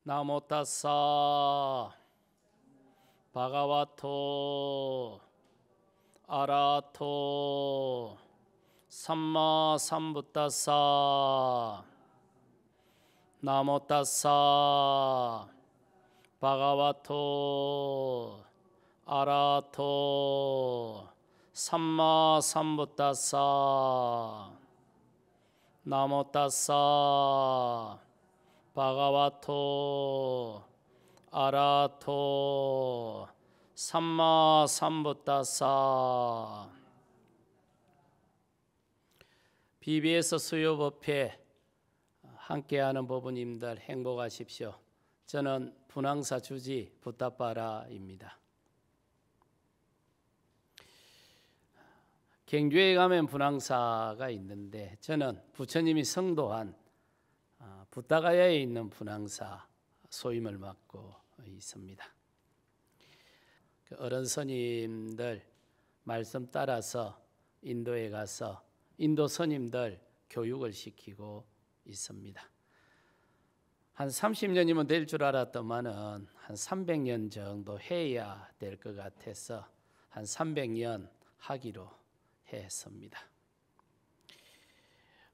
나모 타사 바가와토 아라토 삼마 삼부타사 나모 타사 바가와토 아라토 삼마 삼부타사 나모 타사 바가와토 아라토 삼마 삼부타사. BBS 수요법회 함께하는 법부님들 행복하십시오. 저는 분황사 주지 부타빠라입니다. 경주에 가면 분황사가 있는데 저는 부처님이 성도한 부타가야에 있는 분황사 소임을 맡고 있습니다. 어른 스님들 말씀 따라서 인도에 가서 인도 스님들 교육을 시키고 있습니다. 한 30년이면 될 줄 알았더만은 한 300년 정도 해야 될 것 같아서 한 300년 하기로 했습니다.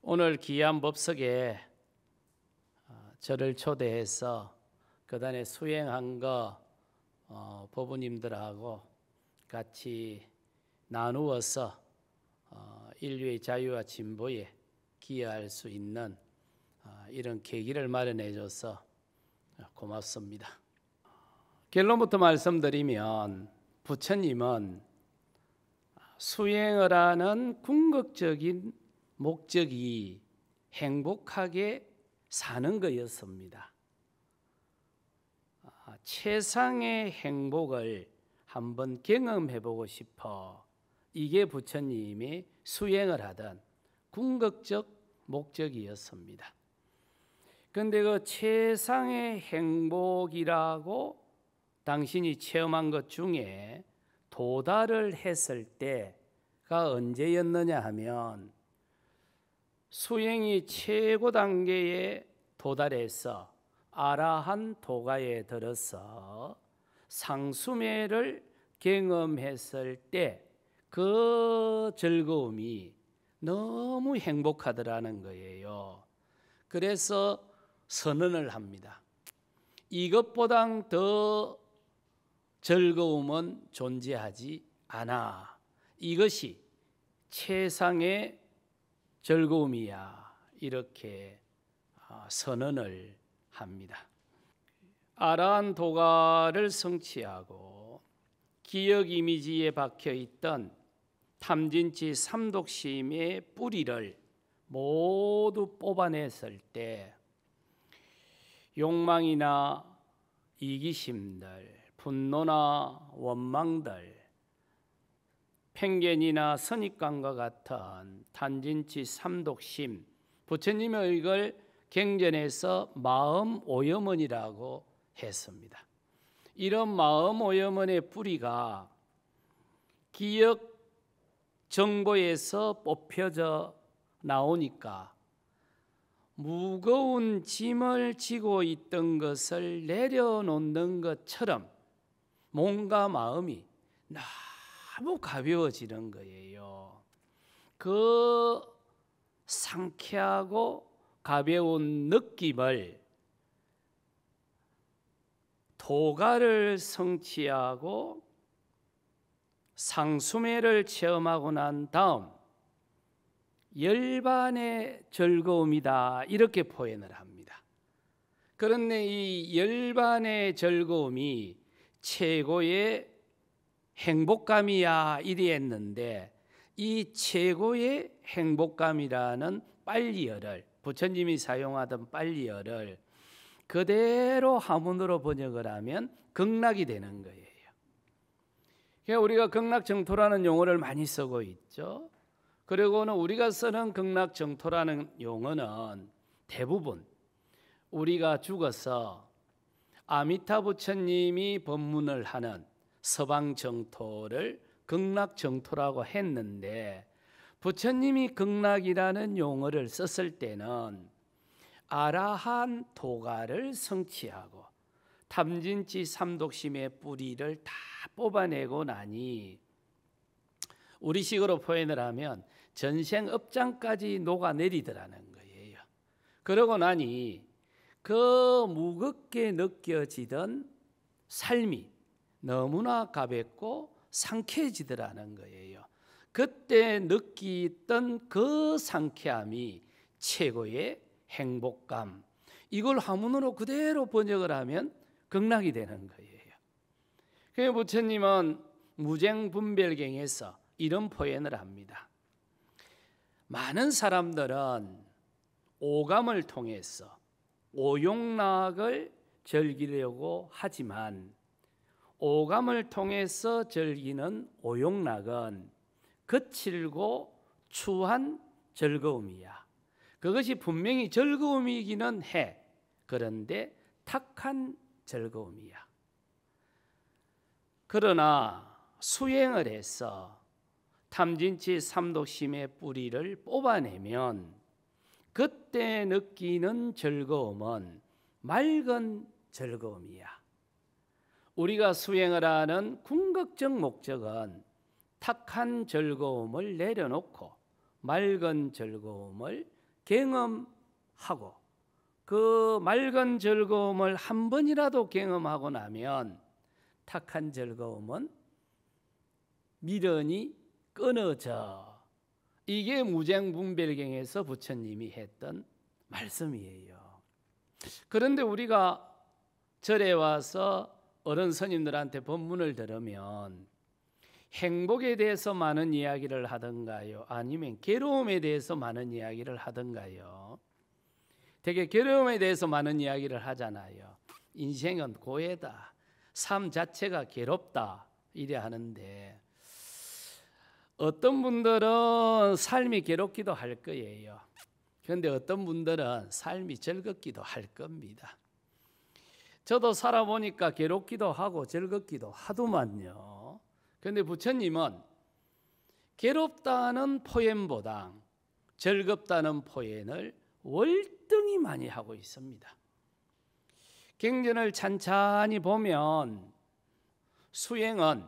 오늘 귀한 법석에 저를 초대해서 그단에 수행한 거 법부님들하고 같이 나누어서 인류의 자유와 진보에 기여할 수 있는 이런 계기를 마련해 줘서 고맙습니다. 결론부터 말씀드리면 부처님은 수행을 하는 궁극적인 목적이 행복하게 사는 거였습니다. 최상의 행복을 한번 경험해보고 싶어. 이게 부처님이 수행을 하던 궁극적 목적이었습니다. 그런데 그 최상의 행복이라고 당신이 체험한 것 중에 도달을 했을 때가 언제였느냐 하면 수행이 최고 단계에 도달해서 아라한 도가에 들어서 상수매를 경험했을 때 그 즐거움이 너무 행복하더라는 거예요. 그래서 선언을 합니다. 이것보다 더 즐거움은 존재하지 않아. 이것이 최상의 즐거움이야. 이렇게 선언을 합니다. 아라한 도가를 성취하고 기억 이미지에 박혀있던 탐진치 삼독심의 뿌리를 모두 뽑아냈을 때 욕망이나 이기심들, 분노나 원망들, 편견이나 선입관과 같은 탐진치 삼독심, 부처님의 이걸 경전에서 마음 오염원이라고 했습니다. 이런 마음 오염원의 뿌리가 기억 정보에서 뽑혀져 나오니까 무거운 짐을 지고 있던 것을 내려놓는 것처럼 몸과 마음이 너무 가벼워지는 거예요. 그 상쾌하고 가벼운 느낌을 도가를 성취하고 상수매를 체험하고 난 다음 열반의 즐거움이다 이렇게 표현을 합니다. 그런데 이 열반의 즐거움이 최고의 행복감이야 이랬는데 이 최고의 행복감이라는 빨리어를 부처님이 사용하던 빨리어를 그대로 한문으로 번역을 하면 극락이 되는 거예요. 그러니까 우리가 극락정토라는 용어를 많이 쓰고 있죠. 그리고는 우리가 쓰는 극락정토라는 용어는 대부분 우리가 죽어서 아미타 부처님이 법문을 하는 서방정토를 극락정토라고 했는데 부처님이 극락이라는 용어를 썼을 때는 아라한 도가를 성취하고 탐진치 삼독심의 뿌리를 다 뽑아내고 나니 우리식으로 표현을 하면 전생업장까지 녹아내리더라는 거예요. 그러고 나니 그 무겁게 느껴지던 삶이 너무나 가볍고 상쾌해지더라는 거예요. 그때 느끼던 그 상쾌함이 최고의 행복감. 이걸 한문으로 그대로 번역을 하면 극락이 되는 거예요. 그래서 부처님은 무쟁분별경에서 이런 표현을 합니다. 많은 사람들은 오감을 통해서 오욕락을 즐기려고 하지만 오감을 통해서 즐기는 오욕락은 거칠고 추한 즐거움이야. 그것이 분명히 즐거움이기는 해. 그런데 탁한 즐거움이야. 그러나 수행을 해서 탐진치 삼독심의 뿌리를 뽑아내면 그때 느끼는 즐거움은 맑은 즐거움이야. 우리가 수행을 하는 궁극적 목적은 탁한 즐거움을 내려놓고 맑은 즐거움을 경험하고 그 맑은 즐거움을 한 번이라도 경험하고 나면 탁한 즐거움은 미련이 끊어져. 이게 무쟁분별경에서 부처님이 했던 말씀이에요. 그런데 우리가 절에 와서 어른 스님들한테 법문을 들으면 행복에 대해서 많은 이야기를 하던가요? 아니면 괴로움에 대해서 많은 이야기를 하던가요? 되게 괴로움에 대해서 많은 이야기를 하잖아요. 인생은 고해다. 삶 자체가 괴롭다. 이래 하는데 어떤 분들은 삶이 괴롭기도 할 거예요. 그런데 어떤 분들은 삶이 즐겁기도 할 겁니다. 저도 살아보니까 괴롭기도 하고 즐겁기도 하더만요. 그런데 부처님은 괴롭다는 표현보다 즐겁다는 표현을 월등히 많이 하고 있습니다. 경전을 찬찬히 보면 수행은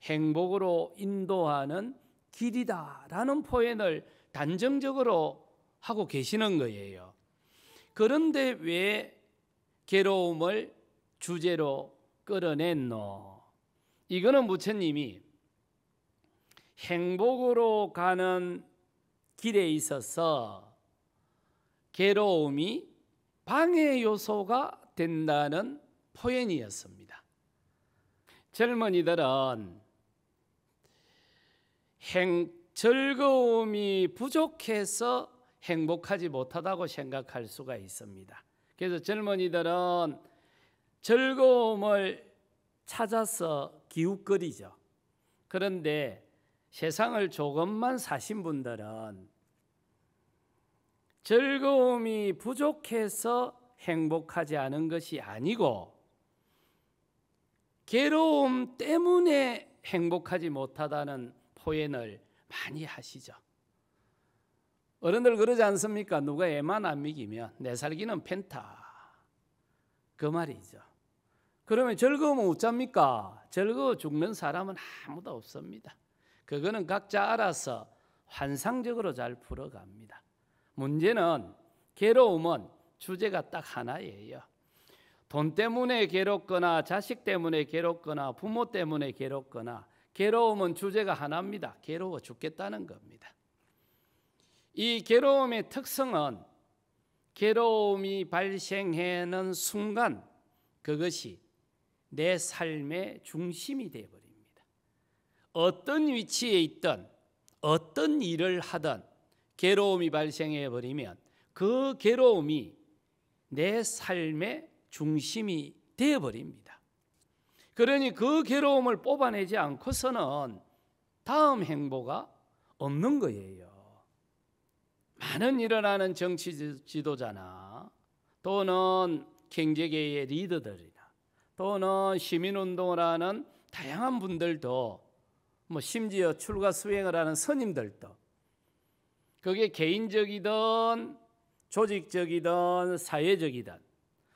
행복으로 인도하는 길이다라는 표현을 단정적으로 하고 계시는 거예요. 그런데 왜 괴로움을 주제로 끌어냈노? 이거는 부처님이 행복으로 가는 길에 있어서 괴로움이 방해 요소가 된다는 표현이었습니다. 젊은이들은 즐거움이 부족해서 행복하지 못하다고 생각할 수가 있습니다. 그래서 젊은이들은 즐거움을 찾아서 기웃거리죠. 그런데 세상을 조금만 사신 분들은 즐거움이 부족해서 행복하지 않은 것이 아니고 괴로움 때문에 행복하지 못하다는 표현을 많이 하시죠. 어른들 그러지 않습니까? 누가 애만 안 먹이면 내 살기는 펜타. 그 말이죠. 그러면 즐거움은 어쩝니까? 즐거워 죽는 사람은 아무도 없습니다. 그거는 각자 알아서 환상적으로 잘 풀어갑니다. 문제는 괴로움은 주제가 딱 하나예요. 돈 때문에 괴롭거나 자식 때문에 괴롭거나 부모 때문에 괴롭거나 괴로움은 주제가 하나입니다. 괴로워 죽겠다는 겁니다. 이 괴로움의 특성은 괴로움이 발생하는 순간 그것이 내 삶의 중심이 되어버립니다. 어떤 위치에 있든 어떤 일을 하든 괴로움이 발생해버리면 그 괴로움이 내 삶의 중심이 되어버립니다. 그러니 그 괴로움을 뽑아내지 않고서는 다음 행보가 없는 거예요. 많은 일어나는 정치 지도자나 또는 경제계의 리더들이나 또는 시민운동을 하는 다양한 분들도 심지어 출가 수행을 하는 스님들도 그게 개인적이든 조직적이든 사회적이든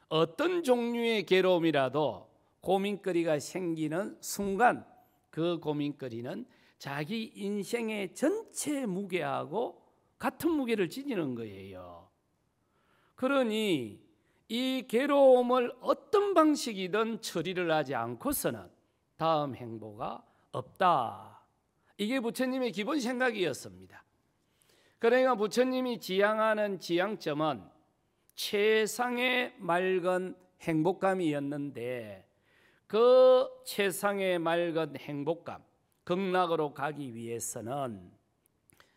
어떤 종류의 괴로움이라도 고민거리가 생기는 순간 그 고민거리는 자기 인생의 전체 무게하고 같은 무게를 지니는 거예요. 그러니 이 괴로움을 어떤 방식이든 처리를 하지 않고서는 다음 행보가 없다. 이게 부처님의 기본 생각이었습니다. 그러니까 부처님이 지향하는 지향점은 최상의 맑은 행복감이었는데 그 최상의 맑은 행복감, 극락으로 가기 위해서는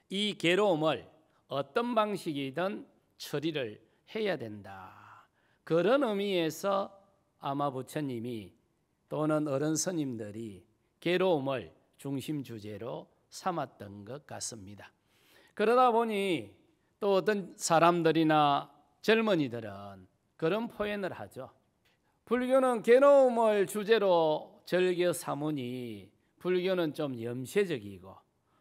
이 괴로움을 어떤 방식이든 처리를 해야 된다. 그런 의미에서 아마 부처님이 또는 어른 스님들이 괴로움을 중심 주제로 삼았던 것 같습니다. 그러다 보니 또 어떤 사람들이나 젊은이들은 그런 표현을 하죠. 불교는 괴로움을 주제로 즐겨 삼으니 불교는 좀 염세적이고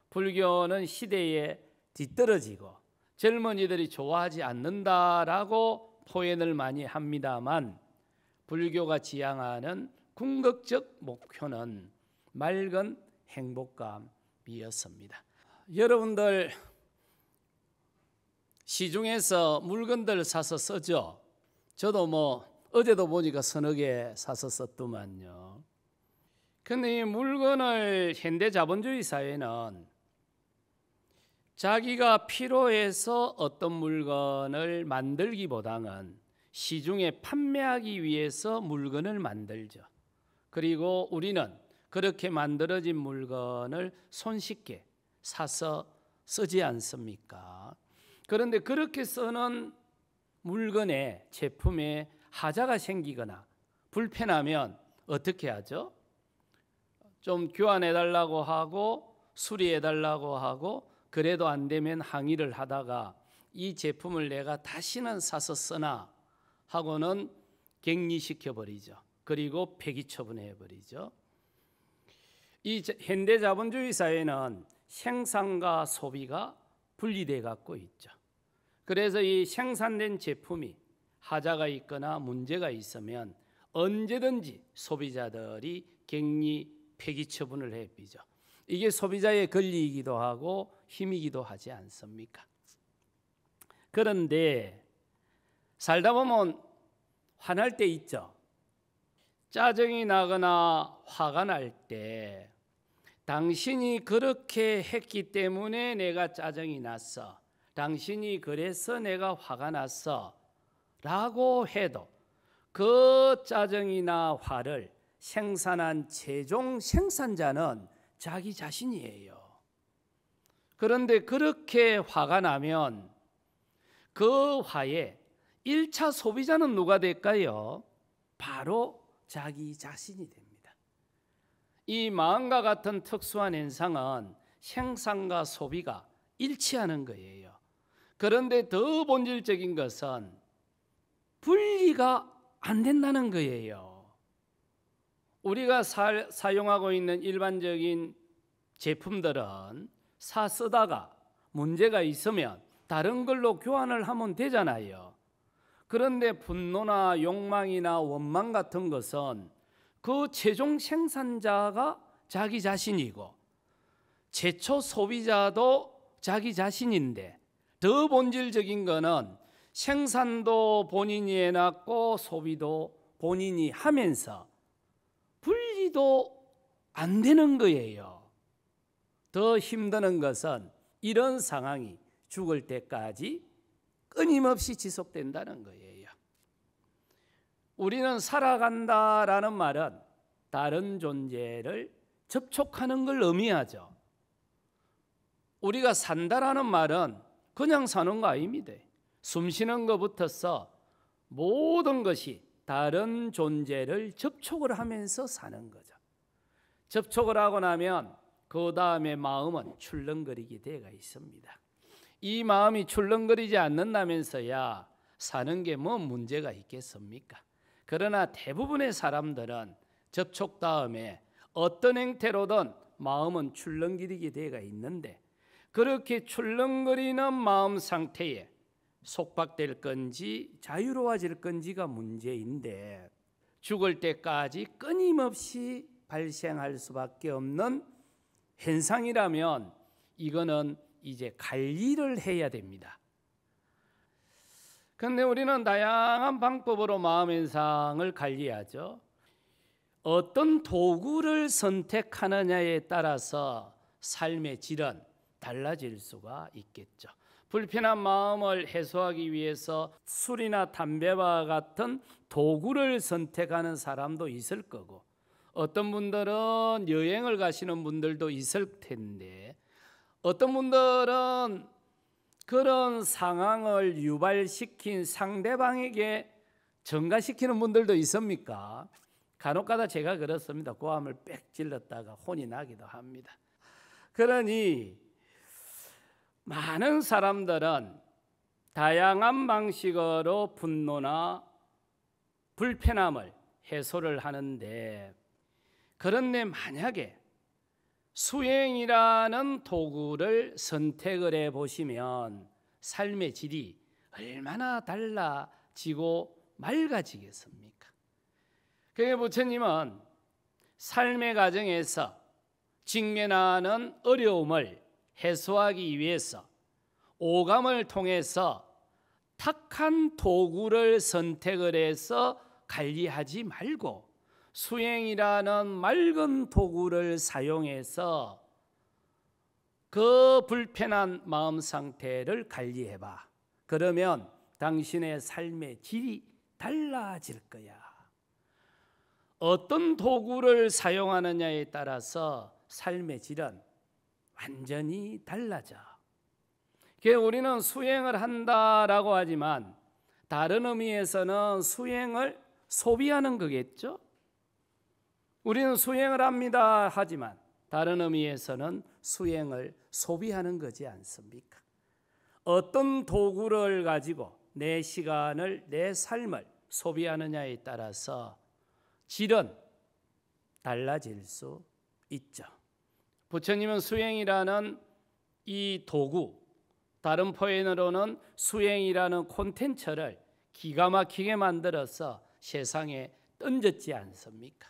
불교는 시대에 뒤떨어지고 젊은이들이 좋아하지 않는다라고 표현을 많이 합니다만 불교가 지향하는 궁극적 목표는 맑은 행복감이었습니다. 여러분들 시중에서 물건들 사서 쓰죠. 저도 어제도 보니까 서너 개 사서 썼더만요. 근데 이 물건을 현대 자본주의 사회는 자기가 필요해서 어떤 물건을 만들기보다는 시중에 판매하기 위해서 물건을 만들죠. 그리고 우리는 그렇게 만들어진 물건을 손쉽게 사서 쓰지 않습니까? 그런데 그렇게 쓰는 물건에 제품에 하자가 생기거나 불편하면 어떻게 하죠? 좀 교환해 달라고 하고 수리해 달라고 하고 그래도 안 되면 항의를 하다가 이 제품을 내가 다시는 사서 쓰나 하고는 격리시켜 버리죠. 그리고 폐기 처분해 버리죠. 이 현대 자본주의 사회는 생산과 소비가 분리돼 갖고 있죠. 그래서 이 생산된 제품이 하자가 있거나 문제가 있으면 언제든지 소비자들이 격리 폐기 처분을 해버리죠. 이게 소비자의 권리이기도 하고 힘이기도 하지 않습니까? 그런데 살다 보면 화날 때 있죠. 짜증이 나거나 화가 날 때 당신이 그렇게 했기 때문에 내가 짜증이 났어. 당신이 그래서 내가 화가 났어. 라고 해도 그 짜증이나 화를 생산한 최종 생산자는 자기 자신이에요. 그런데 그렇게 화가 나면 그 화의 1차 소비자는 누가 될까요? 바로 자기 자신이 됩니다. 이 마음과 같은 특수한 현상은 생산과 소비가 일치하는 거예요. 그런데 더 본질적인 것은 분리가 안 된다는 거예요. 우리가 사용하고 있는 일반적인 제품들은 쓰다가 문제가 있으면 다른 걸로 교환을 하면 되잖아요. 그런데 분노나 욕망이나 원망 같은 것은 그 최종 생산자가 자기 자신이고 최초 소비자도 자기 자신인데 더 본질적인 거는 생산도 본인이 해놨고 소비도 본인이 하면서 분리도 안 되는 거예요. 더 힘드는 것은 이런 상황이 죽을 때까지 끊임없이 지속된다는 거예요. 우리는 살아간다라는 말은 다른 존재를 접촉하는 걸 의미하죠. 우리가 산다라는 말은 그냥 사는 거 아닙니다. 숨 쉬는 것부터서 모든 것이 다른 존재를 접촉을 하면서 사는 거죠. 접촉을 하고 나면 그 다음에 마음은 출렁거리게 되어 있습니다. 이 마음이 출렁거리지 않는다면서야 사는 게 뭐 문제가 있겠습니까? 그러나 대부분의 사람들은 접촉 다음에 어떤 형태로든 마음은 출렁거리게 되어 있는데 그렇게 출렁거리는 마음 상태에 속박될 건지 자유로워질 건지가 문제인데 죽을 때까지 끊임없이 발생할 수밖에 없는 현상이라면 이거는 이제 관리를 해야 됩니다. 그런데 우리는 다양한 방법으로 마음 현상을 관리하죠. 어떤 도구를 선택하느냐에 따라서 삶의 질은 달라질 수가 있겠죠. 불편한 마음을 해소하기 위해서 술이나 담배와 같은 도구를 선택하는 사람도 있을 거고, 어떤 분들은 여행을 가시는 분들도 있을 텐데, 어떤 분들은 그런 상황을 유발시킨 상대방에게 전가시키는 분들도 있습니까? 간혹가다 제가 그렇습니다. 고함을 빽 질렀다가 혼이 나기도 합니다. 그러니 많은 사람들은 다양한 방식으로 분노나 불편함을 해소를 하는데, 그런데 만약에 수행이라는 도구를 선택을 해보시면 삶의 질이 얼마나 달라지고 맑아지겠습니까? 그게 부처님은 삶의 과정에서 직면하는 어려움을 해소하기 위해서 오감을 통해서 탁한 도구를 선택을 해서 관리하지 말고 수행이라는 맑은 도구를 사용해서 그 불편한 마음 상태를 관리해봐. 그러면 당신의 삶의 질이 달라질 거야. 어떤 도구를 사용하느냐에 따라서 삶의 질은 완전히 달라져. 우리는 수행을 한다라고 하지만 다른 의미에서는 수행을 소비하는 거겠죠. 우리는 수행을 합니다 하지만 다른 의미에서는 수행을 소비하는 거지 않습니까? 어떤 도구를 가지고 내 시간을, 내 삶을 소비하느냐에 따라서 질은 달라질 수 있죠. 부처님은 수행이라는 이 도구, 다른 표현으로는 수행이라는 콘텐츠를 기가 막히게 만들어서 세상에 던졌지 않습니까?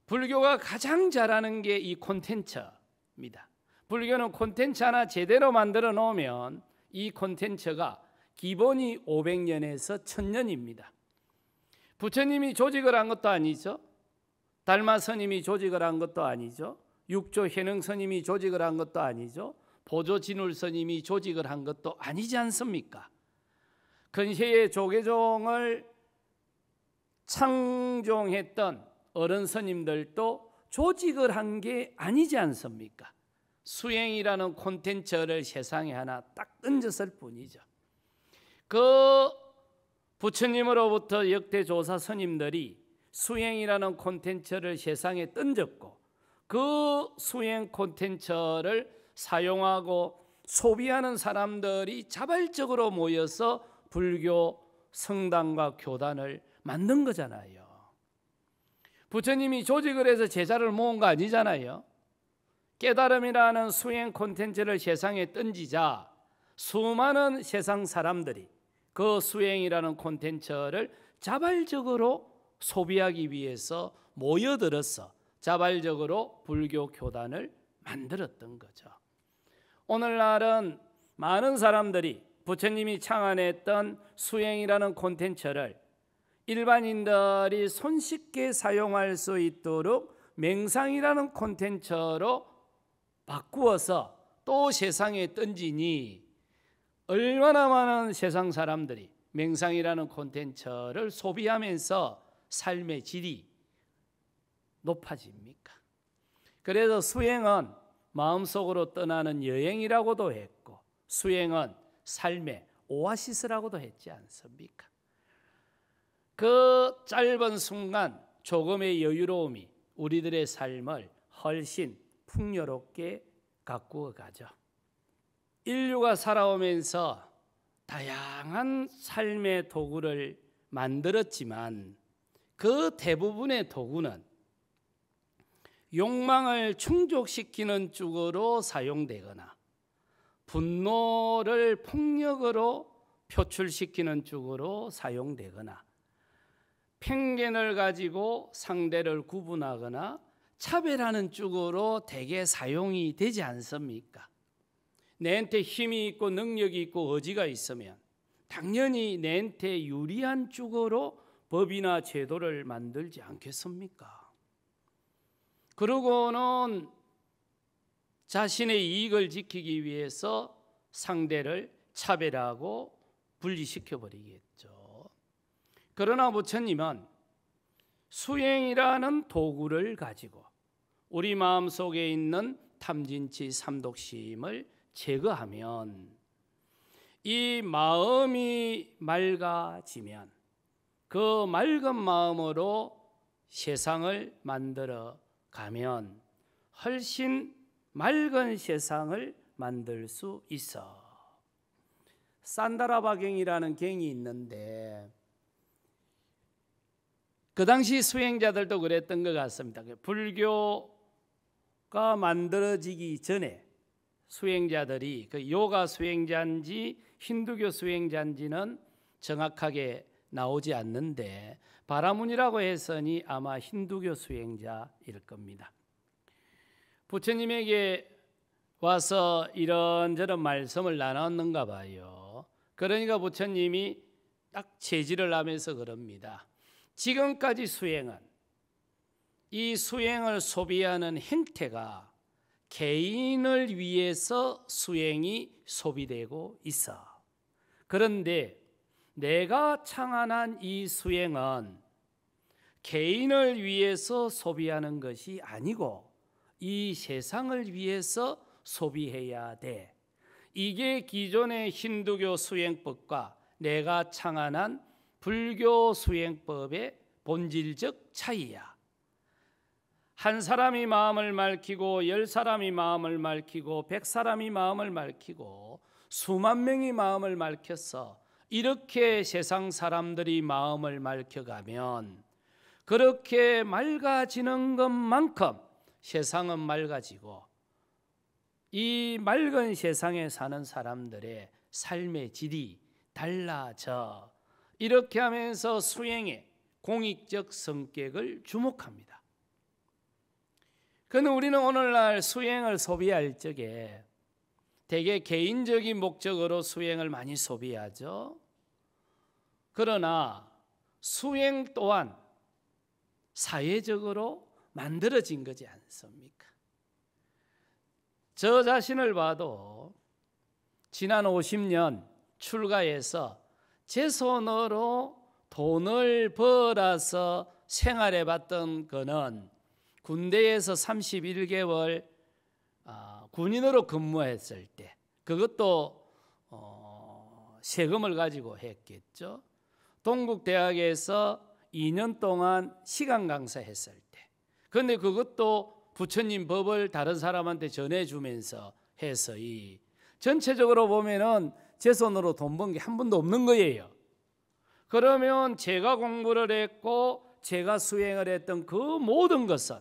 불교가 가장 잘하는 게 이 콘텐츠입니다. 불교는 콘텐츠 하나 제대로 만들어 놓으면 이 콘텐츠가 기본이 500년에서 1000년입니다. 부처님이 조직을 한 것도 아니죠. 달마 스님이 조직을 한 것도 아니죠. 육조 현흥 스님이 조직을 한 것도 아니죠. 보조 진울 스님이 조직을 한 것도 아니지 않습니까? 근시의 조계종을 창종했던 어른 스님들도 조직을 한 게 아니지 않습니까? 수행이라는 콘텐츠를 세상에 하나 딱 던졌을 뿐이죠. 그 부처님으로부터 역대 조사 스님들이 수행이라는 콘텐츠를 세상에 던졌고, 그 수행 콘텐츠를 사용하고 소비하는 사람들이 자발적으로 모여서 불교 성당과 교단을 만든 거잖아요. 부처님이 조직을 해서 제자를 모은 거 아니잖아요. 깨달음이라는 수행 콘텐츠를 세상에 던지자 수많은 세상 사람들이 그 수행이라는 콘텐츠를 자발적으로 소비하기 위해서 모여들어서 자발적으로 불교 교단을 만들었던 거죠. 오늘날은 많은 사람들이 부처님이 창안했던 수행이라는 콘텐츠를 일반인들이 손쉽게 사용할 수 있도록 맹상이라는 콘텐츠로 바꾸어서 또 세상에 던지니 얼마나 많은 세상 사람들이 맹상이라는 콘텐츠를 소비하면서 삶의 질이 높아집니까? 그래서 수행은 마음속으로 떠나는 여행이라고도 했고, 수행은 삶의 오아시스라고도 했지 않습니까? 그 짧은 순간 조금의 여유로움이 우리들의 삶을 훨씬 풍요롭게 가꾸어 가죠. 인류가 살아오면서 다양한 삶의 도구를 만들었지만 그 대부분의 도구는 욕망을 충족시키는 쪽으로 사용되거나 분노를 폭력으로 표출시키는 쪽으로 사용되거나 편견을 가지고 상대를 구분하거나 차별하는 쪽으로 대개 사용이 되지 않습니까? 내한테 힘이 있고 능력이 있고 의지가 있으면 당연히 내한테 유리한 쪽으로 법이나 제도를 만들지 않겠습니까? 그러고는 자신의 이익을 지키기 위해서 상대를 차별하고 분리시켜 버리겠죠. 그러나 부처님은 수행이라는 도구를 가지고 우리 마음속에 있는 탐진치 삼독심을 제거하면 이 마음이 맑아지면 그 맑은 마음으로 세상을 만들어 가면 훨씬 맑은 세상을 만들 수 있어. 산다라바 경이라는 경이 있는데 그 당시 수행자들도 그랬던 것 같습니다. 불교가 만들어지기 전에 수행자들이 그 요가 수행자인지 힌두교 수행자인지는 정확하게 나오지 않는데 바라문이라고 했으니 아마 힌두교 수행자일 겁니다. 부처님에게 와서 이런저런 말씀을 나눴는가 봐요. 그러니까 부처님이 딱 제지를 하면서 그럽니다. 지금까지 수행은 이 수행을 소비하는 행태가 개인을 위해서 수행이 소비되고 있어. 그런데 내가 창안한 이 수행은 개인을 위해서 소비하는 것이 아니고 이 세상을 위해서 소비해야 돼. 이게 기존의 힌두교 수행법과 내가 창안한 불교 수행법의 본질적 차이야. 한 사람이 마음을 맑히고 10사람이 마음을 맑히고 100사람이 마음을 맑히고 수만 명이 마음을 맑혔어. 이렇게 세상 사람들이 마음을 맑혀가면 그렇게 맑아지는 것만큼 세상은 맑아지고 이 맑은 세상에 사는 사람들의 삶의 질이 달라져. 이렇게 하면서 수행의 공익적 성격을 주목합니다. 그런데 우리는 오늘날 수행을 소비할 적에 대개 개인적인 목적으로 수행을 많이 소비하죠. 그러나 수행 또한 사회적으로 만들어진 거지 않습니까? 저 자신을 봐도 지난 50년 출가해서 제 손으로 돈을 벌어서 생활해봤던 거는 군대에서 31개월 군인으로 근무했을 때 그것도 세금을 가지고 했겠죠. 동국대학에서 2년 동안 시간 강사했을 때 그런데 그것도 부처님 법을 다른 사람한테 전해주면서 해서 전체적으로 보면은 제 손으로 돈 번 게 한 번도 없는 거예요. 그러면 제가 공부를 했고 제가 수행을 했던 그 모든 것은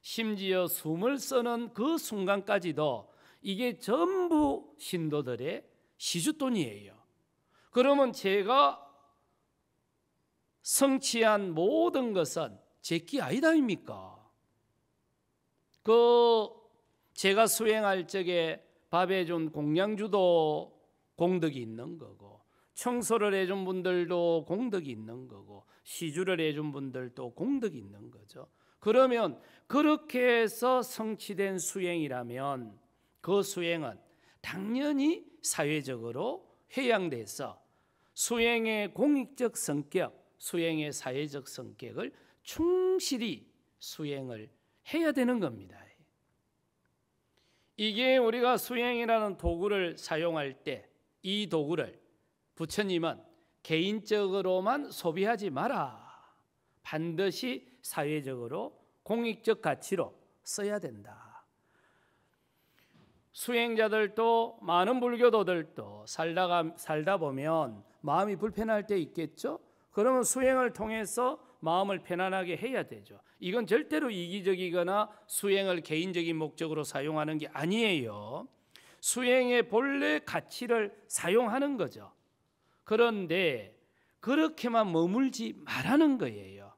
심지어 숨을 쓰는 그 순간까지도 이게 전부 신도들의 시주돈이에요. 그러면 제가 성취한 모든 것은 제끼 아니다입니까? 제가 수행할 적에 밥해준 공양주도 공덕이 있는 거고 청소를 해준 분들도 공덕이 있는 거고 시주를 해준 분들도 공덕이 있는 거죠. 그러면 그렇게 해서 성취된 수행이라면 그 수행은 당연히 사회적으로 회양돼서 수행의 공익적 성격, 수행의 사회적 성격을 충실히 수행을 해야 되는 겁니다. 이게 우리가 수행이라는 도구를 사용할 때 이 도구를 부처님은 개인적으로만 소비하지 마라. 반드시 사회적으로 공익적 가치로 써야 된다. 수행자들도 많은 불교도들도 살다 보면 마음이 불편할 때 있겠죠. 그러면 수행을 통해서 마음을 편안하게 해야 되죠. 이건 절대로 이기적이거나 수행을 개인적인 목적으로 사용하는 게 아니에요. 수행의 본래 가치를 사용하는 거죠. 그런데 그렇게만 머물지 말라는 거예요.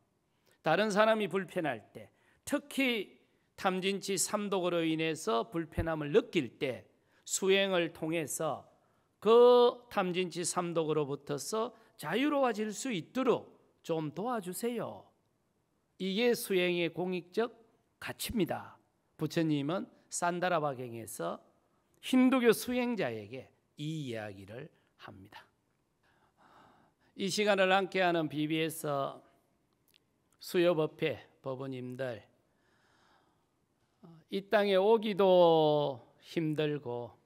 다른 사람이 불편할 때, 특히 탐진치 삼독으로 인해서 불편함을 느낄 때 수행을 통해서 그 탐진치 삼독으로부터서 자유로워질 수 있도록 좀 도와주세요. 이게 수행의 공익적 가치입니다. 부처님은 산다라바경에서 힌두교 수행자에게 이 이야기를 합니다. 이 시간을 함께하는 BBS 수요법회 법우님들, 이 땅에 오기도 힘들고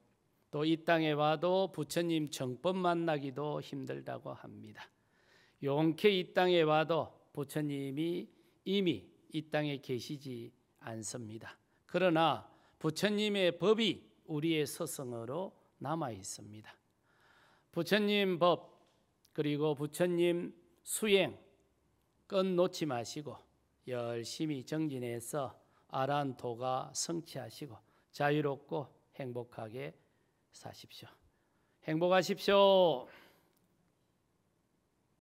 또 이 땅에 와도 부처님 정법 만나기도 힘들다고 합니다. 용케 이 땅에 와도 부처님이 이미 이 땅에 계시지 않습니다. 그러나 부처님의 법이 우리의 서성으로 남아 있습니다. 부처님 법 그리고 부처님 수행 끈 놓지 마시고 열심히 정진해서 아란토가 성취하시고 자유롭고 행복하게 사십시오. 행복하십시오.